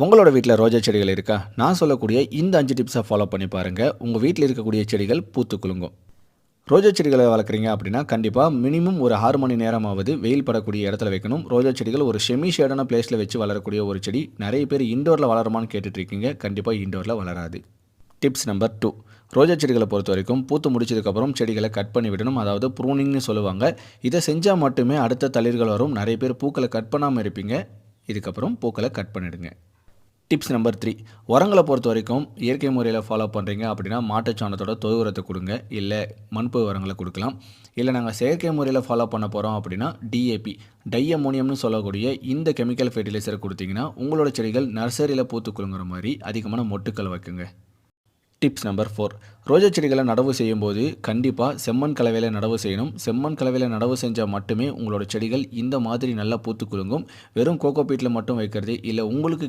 உங்களோட வீட்டில் ரோஜா செடிகள் இருக்கா? நான் சொல்லக்கூடிய இந்த 5 டிப்ஸை ஃபாலோ பண்ணி பாருங்கள். உங்கள் வீட்டில் இருக்கக்கூடிய செடிகள் பூத்து குலுங்கும். ரோஜா செடிகளை வளர்க்குறீங்க அப்படின்னா கண்டிப்பாக மினிமம் ஒரு 6 மணி நேரமாவது வெயில் படக்கூடிய இடத்துல வைக்கணும். ரோஜா செடிகள் ஒரு செமி ஷேடான பிளேஸில் வச்சு வளரக்கூடிய ஒரு செடி. நிறைய பேர் இண்டோரில் வளருமான்னு கேட்டுட்ருக்கீங்க. கண்டிப்பாக இண்டோரில் வளராது. Tips number 2. ரோஜா செடிகளை பொறுத்த வரைக்கும் பூத்து முடிச்சதுக்கப்புறம் செடிகளை கட் பண்ணி விடணும். அதாவது ப்ரூனிங்னு சொல்லுவாங்க. இதை செஞ்சால் மட்டுமே அடுத்த தளிர்கள் வரும். நிறைய பேர் பூக்களை கட் பண்ணாமல் இருப்பீங்க. இதுக்கப்புறம் பூக்களை கட் பண்ணிவிடுங்க. Tips number 3. உரங்களை பொறுத்த வரைக்கும் இயற்கை முறையில் ஃபாலோ பண்ணுறீங்க அப்படின்னா மாட்டுச்சாணத்தோட தொழு உரத்தை கொடுங்க. இல்லை மண்புழு உரங்களை கொடுக்கலாம். இல்லை நாங்கள் செயற்கை முறையில் ஃபாலோ பண்ண போகிறோம் அப்படின்னா டிஏபி, டை அமோனியம்னு சொல்லக்கூடிய இந்த கெமிக்கல் ஃபெர்டிலைசரை கொடுத்தீங்கன்னா உங்களோட செடிகள் நர்சரியில் பூத்து குலுங்குற மாதிரி அதிகமான மொட்டுக்கள் வைக்குங்க. Tips number 4. ரோஜா செடிகளை நடவு செய்யும்போது கண்டிப்பாக செம்மண் கலவையில் நடவு செய்யணும். செம்மண் கலவையில் நடவு செஞ்சால் மட்டுமே உங்களோட செடிகள் இந்த மாதிரி நல்லா பூத்து குலுங்கும். வெறும் கோகோ பீட்டில் மட்டும் வைக்கிறது இல்லை உங்களுக்கு